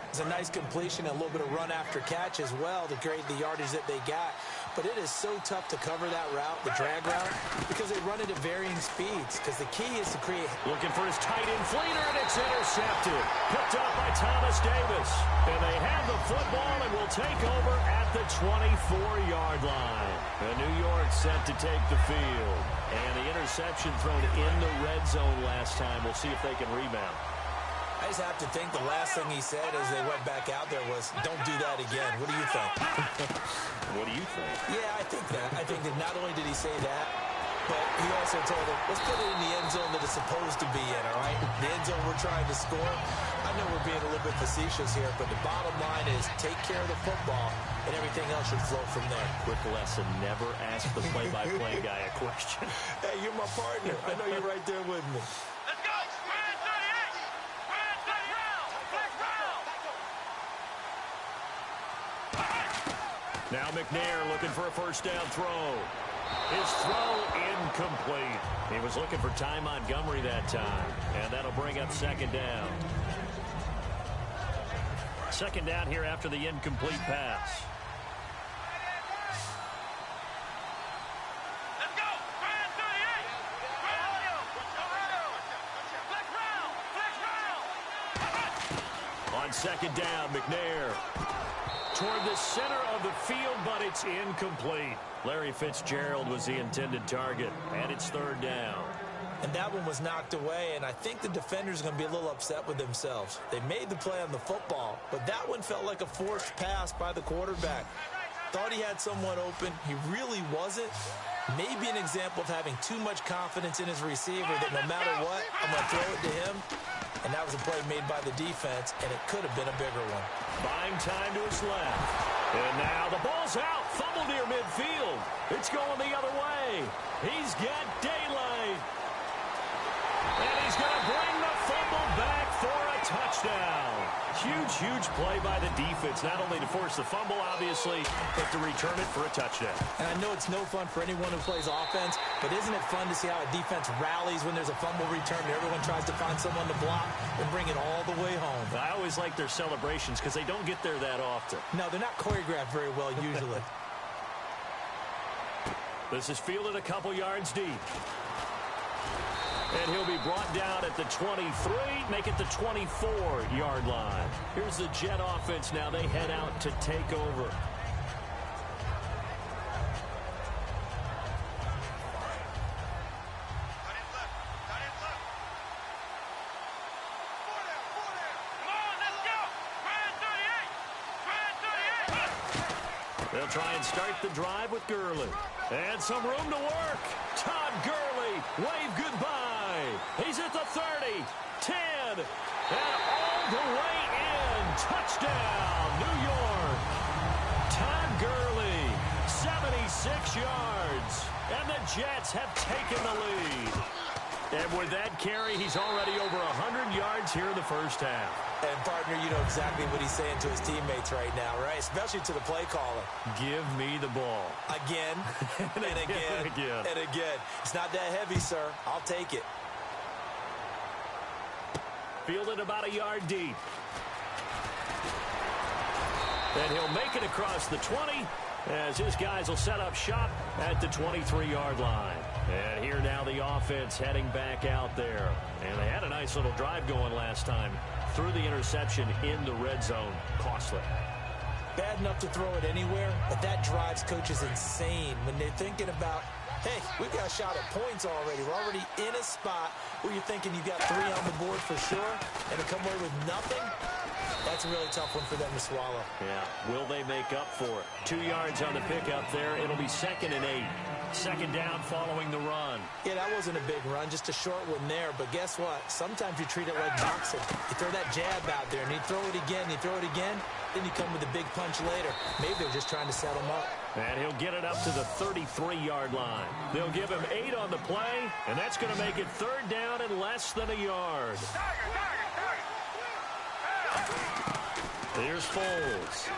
It's a nice completion and a little bit of run after catch as well to create the yardage that they got. But it is so tough to cover that route, the drag route, because they run it at varying speeds. Because the key is to create... Looking for his tight end Fleeter, and it's intercepted. Picked up by Thomas Davis. And they have the football and will take over at the 24-yard line. And New York set to take the field. And the interception thrown in the red zone last time. We'll see if they can rebound. I just have to think the last thing he said as they went back out there was, don't do that again. What do you think? What do you think? Yeah, I think that. I think that not only did he say that, but he also told him, let's put it in the end zone that it's supposed to be in, all right? The end zone we're trying to score. I know we're being a little bit facetious here, but the bottom line is take care of the football, and everything else should flow from there. Quick lesson, never ask the play-by-play guy a question. Hey, you're my partner. I know you're right there with me. Now McNair looking for a first down throw. His throw incomplete. He was looking for Ty Montgomery that time. And that'll bring up 2nd down. 2nd down here after the incomplete pass. On 2nd down, McNair. Toward the center of the field, but it's incomplete. Larry Fitzgerald was the intended target, and it's 3rd down. And that one was knocked away, and I think the defenders are going to be a little upset with themselves. They made the play on the football, but that one felt like a forced pass by the quarterback. Thought he had someone open. He really wasn't. Maybe an example of having too much confidence in his receiver that no matter what, I'm going to throw it to him. And that was a play made by the defense, and it could have been a bigger one. Buying time to his left. And now the ball's out. Fumble near midfield. It's going the other way. He's got daylight. And he's going to bring the fumble back for a touchdown. Huge, huge play by the defense, not only to force the fumble, obviously, but to return it for a touchdown. And I know it's no fun for anyone who plays offense, but isn't it fun to see how a defense rallies when there's a fumble return and everyone tries to find someone to block and bring it all the way home? I always like their celebrations because they don't get there that often. No, they're not choreographed very well usually. This is fielded a couple yards deep. And he'll be brought down at the 23, make it the 24-yard line. Here's the Jet offense now. They head out to take over. They'll try and start the drive with Gurley. And some room to work. Todd Gurley, wave goodbye. He's at the 30, 10, and all the way in. Touchdown, New York. Todd Gurley, 76 yards. And the Jets have taken the lead. And with that carry, he's already over 100 yards here in the first half. And, partner, you know exactly what he's saying to his teammates right now, right? Especially to the play caller. Give me the ball. Again, and again, and again. It's not that heavy, sir. I'll take it. Fielded about a yard deep. And he'll make it across the 20 as his guys will set up shop at the 23-yard line. And here now the offense heading back out there. And they had a nice little drive going last time. Threw the interception in the red zone. Costly. Bad enough to throw it anywhere, but that drives coaches insane when they're thinking about, hey, we've got a shot at points already. We're already in a spot where you're thinking you've got 3 on the board for sure, and to come away with nothing, that's a really tough one for them to swallow. Yeah, will they make up for it? 2 yards on the pickup there. It'll be 2nd and 8. Second down following the run. Yeah, that wasn't a big run, just a short one there. But guess what? Sometimes you treat it like boxing. You throw that jab out there, and you throw it again, you throw it again, then you come with a big punch later. Maybe they're just trying to set him up. And he'll get it up to the 33-yard line. They'll give him 8 on the play, and that's going to make it 3rd down and less than a yard. Here's Foles.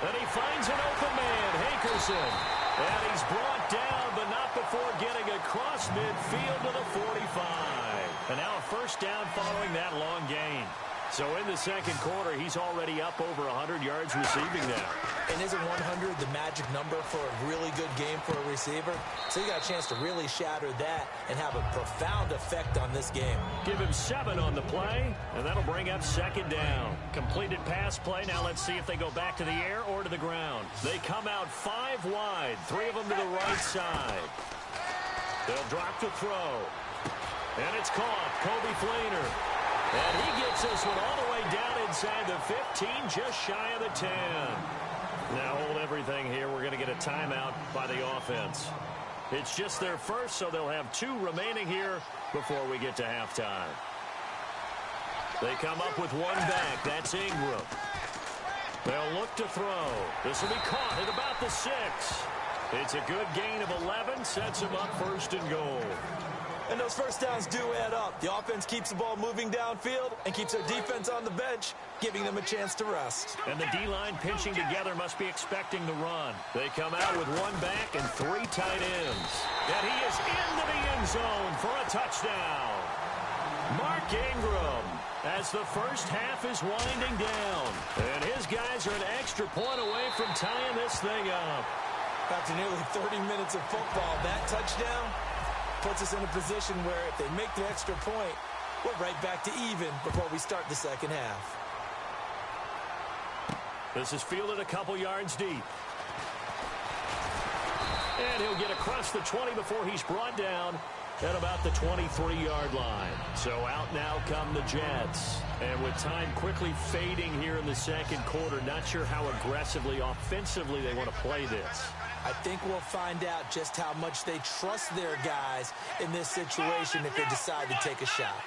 And he finds an open man, Hankerson. And he's brought down, but not before getting across midfield to the 45. And now a first down following that long gain. So in the second quarter, he's already up over 100 yards receiving now. And isn't 100 the magic number for a really good game for a receiver? So you got a chance to really shatter that and have a profound effect on this game. Give him 7 on the play, and that'll bring up second down. Completed pass play. Now let's see if they go back to the air or to the ground. They come out 5 wide, 3 of them to the right side. They'll drop the throw. And it's caught. Kobe Fleener. And he gets this one all the way down inside the 15, just shy of the 10. Now hold everything here. We're going to get a timeout by the offense. It's just their first, so they'll have 2 remaining here before we get to halftime. They come up with 1 back. That's Ingram. They'll look to throw. This will be caught at about the 6. It's a good gain of 11. Sets them up 1st and goal. And those first downs do add up. The offense keeps the ball moving downfield and keeps their defense on the bench, giving them a chance to rest. And the D-line pinching together must be expecting the run. They come out with 1 back and 3 tight ends. And he is into the end zone for a touchdown. Mark Ingram, as the first half is winding down. And his guys are an extra point away from tying this thing up. After nearly 30 minutes of football, that touchdown puts us in a position where if they make the extra point, we're right back to even before we start the second half. This is fielded a couple yards deep. And he'll get across the 20 before he's brought down at about the 23-yard line. So out now come the Jets. And with time quickly fading here in the second quarter, not sure how aggressively, offensively they want to play this. I think we'll find out just how much they trust their guys in this situation if they decide to take a shot.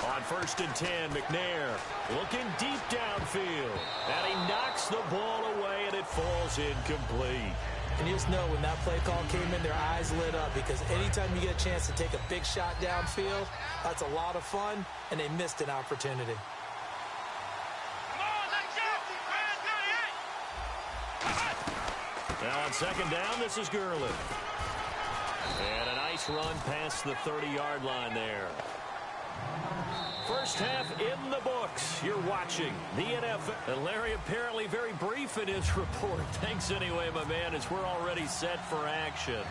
On 1st and 10, McNair looking deep downfield. And he knocks the ball away, and it falls incomplete. And you just know when that play call came in, their eyes lit up, because anytime you get a chance to take a big shot downfield, that's a lot of fun, and they missed an opportunity. Now on 2nd down, this is Gurley. And a nice run past the 30-yard line there. First half in the books. You're watching the NFL. And Larry apparently very brief in his report. Thanks anyway, my man, as we're already set for action.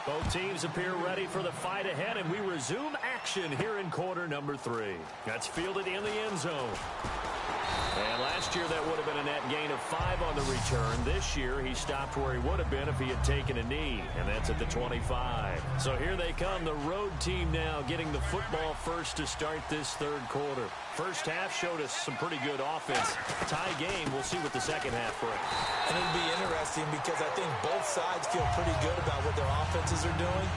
Both teams appear ready for the fight ahead, and we resume action here in quarter number 3. That's fielded in the end zone. And last year, that would have been a net gain of 5 on the return. This year, he stopped where he would have been if he had taken a knee, and that's at the 25. So here they come, the road team now getting the football first to start this third quarter. First half showed us some pretty good offense. Tie game, we'll see what the second half brings. And it'll be interesting because I think both sides feel pretty good about what their offenses are doing.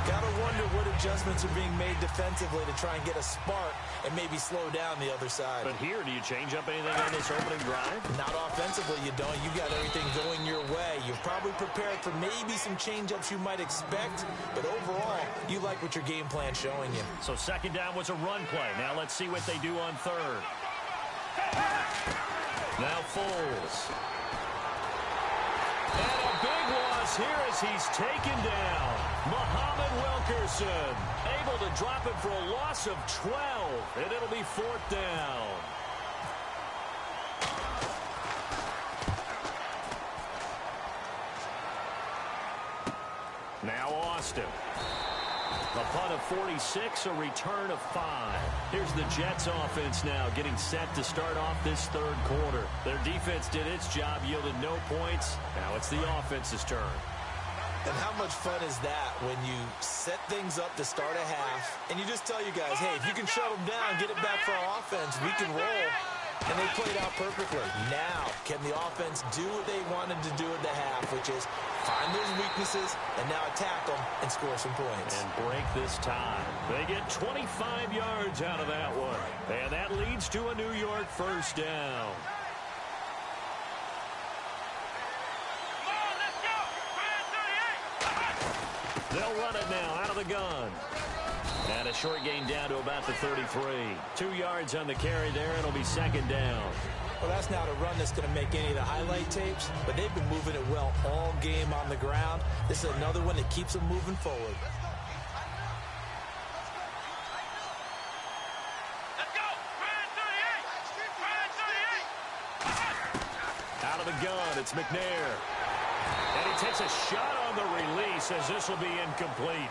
Gotta wonder what adjustments are being made defensively to try and get a spark and maybe slow down the other side. But here, do you change up anything on this opening drive? Not offensively, you don't. You got everything going your way. You're probably prepared for maybe some change-ups you might expect, but overall, you like what your game plan's showing you. So 2nd down was a run play. Now let's see what they do on 3rd. Now Foles. And a big loss here as he's taken down. Muhammad Wilkerson able to drop it for a loss of 12, and it'll be 4th down. Now Austin. A punt of 46, a return of 5. Here's the Jets offense now getting set to start off this third quarter. Their defense did its job, yielded no points. Now it's the offense's turn. And how much fun is that when you set things up to start a half and you just tell you guys, hey, if you can shut them down, get it back for our offense, we can roll. And they played out perfectly. Now, can the offense do what they wanted to do at the half, which is find those weaknesses and now attack them and score some points. And break this tie. They get 25 yards out of that one. And that leads to a New York first down. They'll run it now out of the gun. And a short gain down to about the 33. 2 yards on the carry there, and it'll be 2nd down. Well, that's not a run that's going to make any of the highlight tapes, but they've been moving it well all game on the ground. This is another one that keeps them moving forward. Out of the gun, it's McNair. And he takes a shot on the release as this will be incomplete.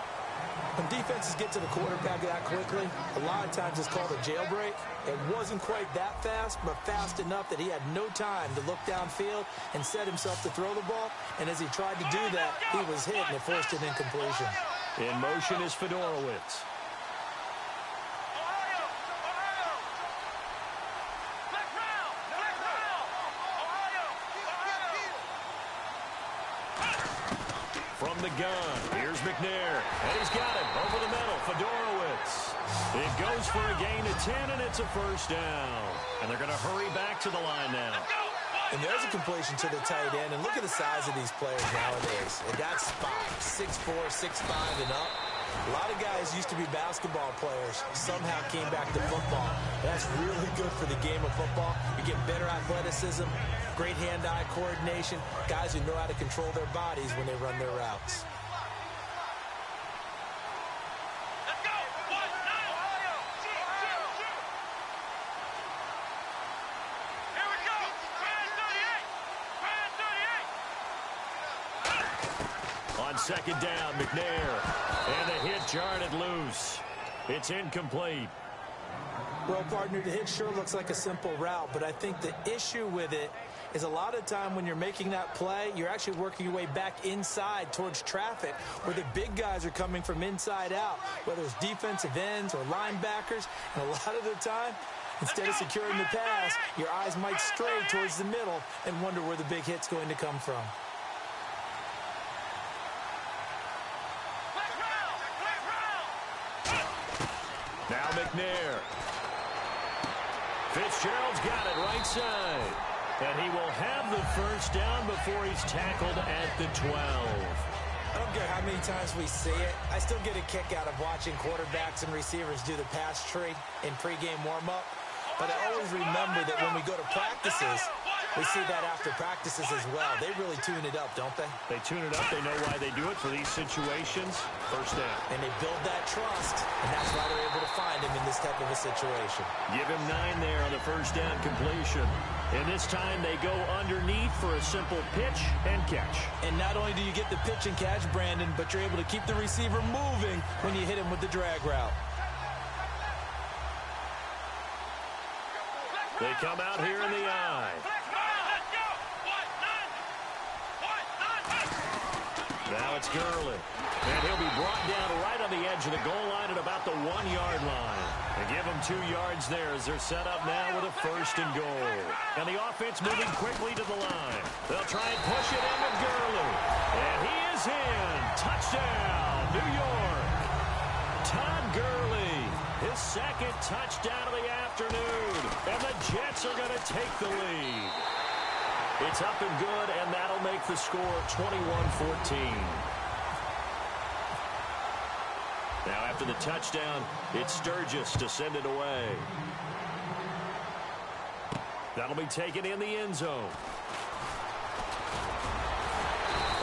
When defenses get to the quarterback that quickly, a lot of times it's called a jailbreak. It wasn't quite that fast, but fast enough that he had no time to look downfield and set himself to throw the ball. And as he tried to do that, he was hit and it forced an incompletion. In motion is Fedorowicz. From the gun, here's McNair, and he's got it over the middle. Fedorowicz. It goes for a gain of 10, and it's a first down. And they're going to hurry back to the line now. And there's a completion to the tight end, and look at the size of these players nowadays. They got spot, 6'4", 6'5", and up. A lot of guys used to be basketball players, somehow came back to football. That's really good for the game of football. You get better athleticism, great hand-eye coordination, guys who know how to control their bodies when they run their routes. On 2nd down, McNair. And the hit jarred it loose. It's incomplete. Well, partner, the hit sure looks like a simple route, but I think the issue with it is a lot of time when you're making that play, you're actually working your way back inside towards traffic where the big guys are coming from inside out, whether it's defensive ends or linebackers. And a lot of the time, instead of securing the pass, your eyes might stray towards the middle and wonder where the big hit's going to come from. Now McNair. Fitzgerald's got it right side. And he will have the first down before he's tackled at the 12. I don't care how many times we see it. I still get a kick out of watching quarterbacks and receivers do the pass tree in pregame warm-up. But I always remember that when we go to practices, we see that after practices as well. They really tune it up, don't they? They tune it up. They know why they do it for these situations. First down. And they build that trust, and that's why they're able to find him in this type of a situation. Give him 9 there on the first down completion. And this time they go underneath for a simple pitch and catch. And not only do you get the pitch and catch, Brandon, but you're able to keep the receiver moving when you hit him with the drag route. They come out here in the eye. Now it's Gurley. And he'll be brought down right on the edge of the goal line at about the 1-yard line. They give him 2 yards there as they're set up now with a first and goal. And the offense moving quickly to the line. They'll try and push it in with Gurley. And he is in. Touchdown, New York. Todd Gurley, his second touchdown of the afternoon. And the Jets are going to take the lead. It's up and good, and that'll make the score 21-14. Now after the touchdown, it's Sturgis to send it away. That'll be taken in the end zone.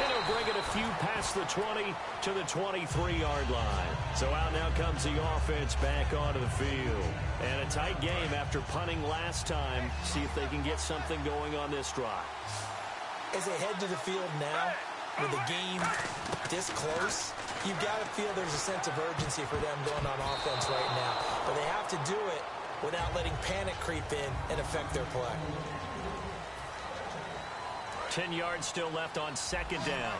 And he'll bring it a few past the 20 to the 23-yard line. So out now comes the offense back onto the field. And a tight game after punting last time. See if they can get something going on this drive. As they head to the field now, with the game this close, you've got to feel there's a sense of urgency for them going on offense right now. But they have to do it without letting panic creep in and affect their play. 10 yards still left on second down.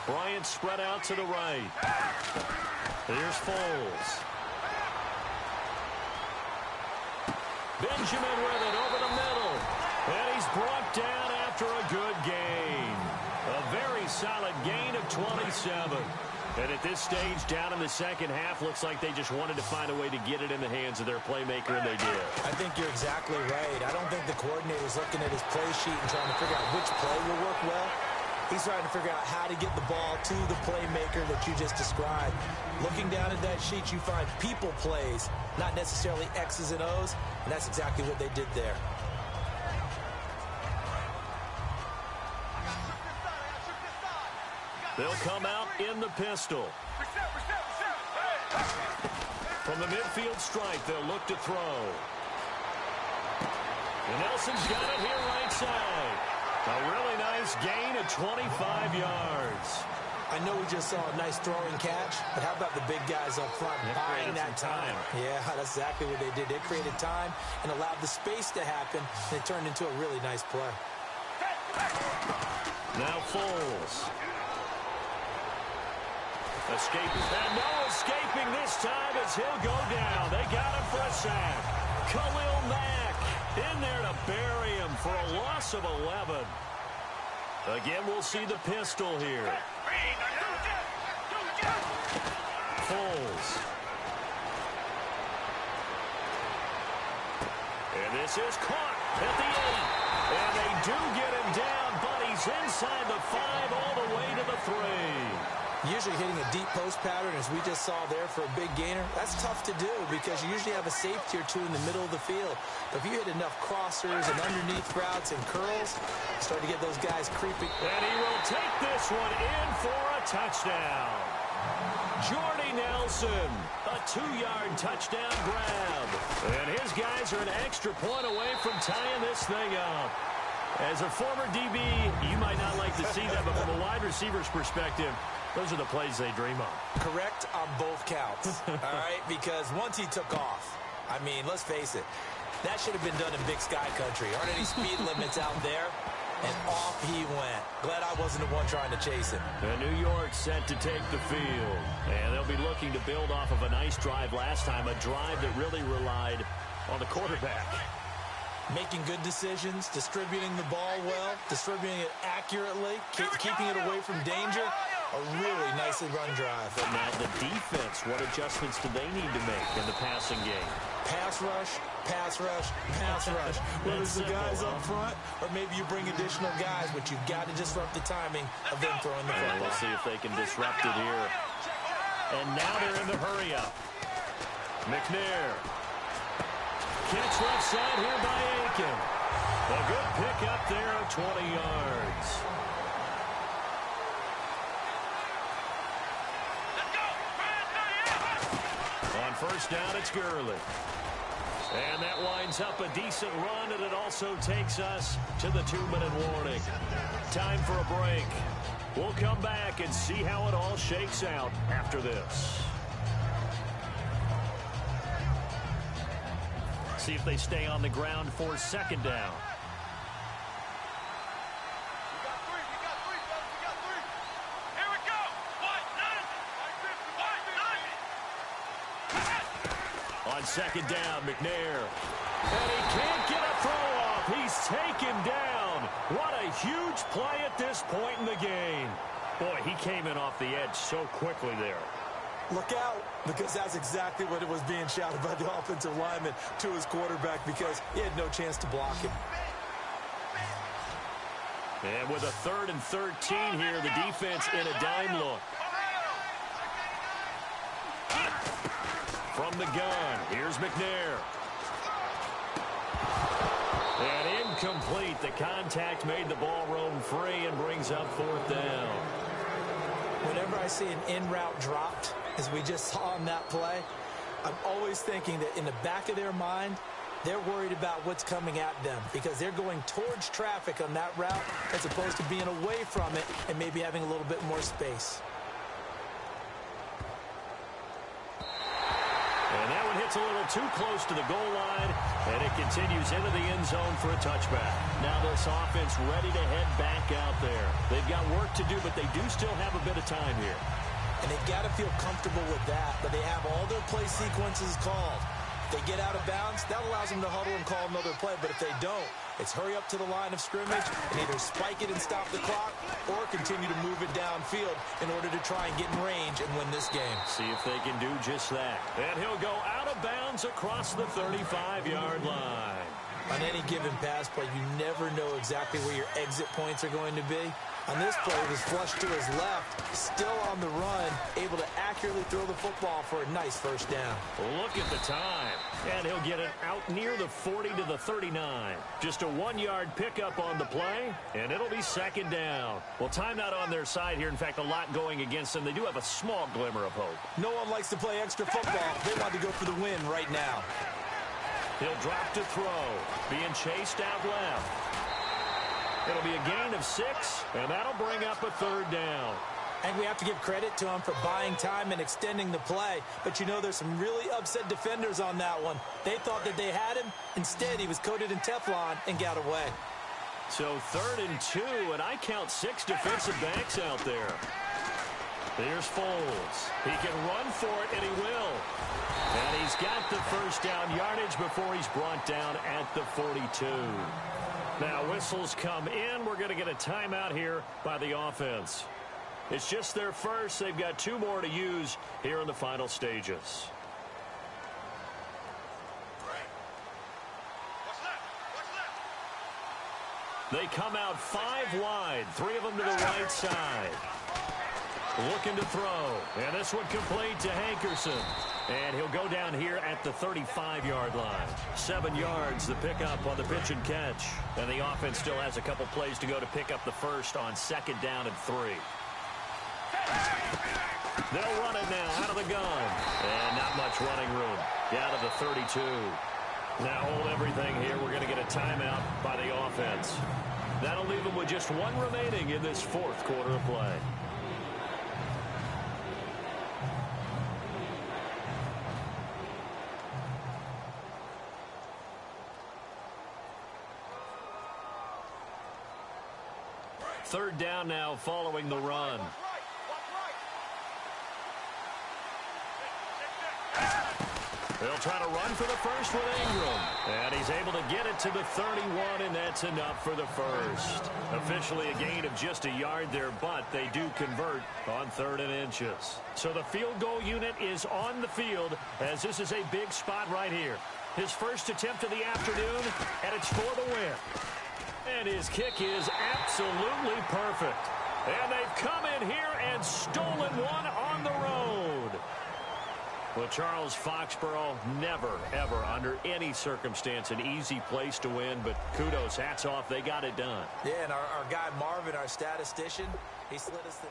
Bryant spread out to the right. Here's Foles. Benjamin with it over the middle. And he's brought down after a good gain. A very solid gain of 27. And at this stage, down in the second half, looks like they just wanted to find a way to get it in the hands of their playmaker, and they did. I think you're exactly right. I don't think the coordinator's looking at his play sheet and trying to figure out which play will work well. He's trying to figure out how to get the ball to the playmaker that you just described. Looking down at that sheet, you find people plays, not necessarily X's and O's, and that's exactly what they did there. They'll come out in the pistol. From the midfield stripe, they'll look to throw. And Nelson's got it here right side. A really nice gain of 25 yards. I know we just saw a nice throwing catch, but how about the big guys up front buying that time? Yeah, that's exactly what they did. They created time and allowed the space to happen, and it turned into a really nice play. Now Foles. Escaping. And no escaping this time as he'll go down. They got him for a sack. Khalil Mack in there to bury him for a loss of 11. Again, we'll see the pistol here. Foles. And this is caught at the 8. And they do get him down, but he's inside the 5 all the way to the 3. Usually hitting a deep post pattern, as we just saw there for a big gainer, that's tough to do because you usually have a safety or two in the middle of the field. But if you hit enough crossers and underneath routes and curls, you start to get those guys creeping. And he will take this one in for a touchdown. Jordy Nelson, a 2-yard touchdown grab. And his guys are an extra point away from tying this thing up. As a former DB, you might not like to see that, but from a wide receiver's perspective, those are the plays they dream of. Correct on both counts, all right? Because once he took off, I mean, let's face it, That should have been done in Big Sky Country. Aren't any speed limits out there? And off he went. Glad I wasn't the one trying to chase him. And New York set to take the field. And they'll be looking to build off of a nice drive last time, a drive that really relied on the quarterback. Making good decisions, distributing the ball well, distributing it accurately, keeping it away from danger. A really nicely run drive. But now the defense, what adjustments do they need to make in the passing game? Pass rush, pass rush, pass rush. Whether it's the guys up front or maybe you bring additional guys, but you've got to disrupt the timing of them throwing the football. We'll see if they can disrupt it here. And now they're in the hurry up. McNair. Catch left side here by Aiken. A good pick up there of 20 yards. On first down, it's Gurley. And that winds up a decent run, and it also takes us to the 2-minute warning. Time for a break. We'll come back and see how it all shakes out after this. See if they stay on the ground for second down. On second down, McNair. And he can't get a throw off. He's taken down. What a huge play at this point in the game. Boy, he came in off the edge so quickly there. Look out, because that's exactly what it was being shouted by the offensive lineman to his quarterback, because he had no chance to block him. And with a 3rd and 13 here, the defense in a dime look. From the gun, here's McNair. And incomplete. The contact made the ball roam free and brings up 4th down. Whenever I see an in-route dropped, as we just saw on that play, I'm always thinking that in the back of their mind, they're worried about what's coming at them because they're going towards traffic on that route as opposed to being away from it and maybe having a little bit more space. And that one hits a little too close to the goal line, and it continues into the end zone for a touchback. Now this offense ready to head back out there. They've got work to do, but they do still have a bit of time here. And they've got to feel comfortable with that, but they have all their play sequences called. If they get out of bounds, that allows them to huddle and call another play, but if they don't, it's hurry up to the line of scrimmage and either spike it and stop the clock or continue to move it downfield in order to try and get in range and win this game. See if they can do just that. And he'll go out of bounds across the 35-yard line. On any given pass play, you never know exactly where your exit points are going to be. On this play, it was flushed to his left, still on the run, able to accurately throw the football for a nice first down. Look at the time. And he'll get it out near the 40 to the 39. Just a 1-yard pickup on the play, and it'll be second down. Well, timeout on their side here. In fact, a lot going against them. They do have a small glimmer of hope. No one likes to play extra football. They want to go for the win right now. He'll drop to throw, being chased out left. It'll be a gain of 6, and that'll bring up a 3rd down. And we have to give credit to him for buying time and extending the play. But you know, there's some really upset defenders on that one. They thought that they had him. Instead, he was coated in Teflon and got away. So 3rd and 2, and I count 6 defensive backs out there. Here's Foles. He can run for it, and he will. And he's got the first down yardage before he's brought down at the 42. Now, whistles come in. We're going to get a timeout here by the offense. It's just their first. They've got 2 more to use here in the final stages. They come out 5 wide, 3 of them to the right side. Looking to throw, and this one complete to Hankerson. And he'll go down here at the 35-yard line. 7 yards, the pickup on the pitch and catch. And the offense still has a couple plays to go to pick up the first on 2nd down and 3. They'll run it now out of the gun. And not much running room. Down to the 32. Now hold everything here. We're going to get a timeout by the offense. That'll leave them with just 1 remaining in this 4th quarter of play. third down now following the run. They'll try to run for the first with Ingram. And he's able to get it to the 31, and that's enough for the first. Officially a gain of just a yard there, but they do convert on 3rd and inches. So the field goal unit is on the field, as this is a big spot right here. His first attempt of the afternoon, and it's for the win. And his kick is absolutely perfect. And they've come in here and stolen one on the road. Well, Charles, Foxborough, never, ever, under any circumstance, an easy place to win, but kudos, hats off, they got it done. Yeah, and our guy Marvin, our statistician, he slid us the...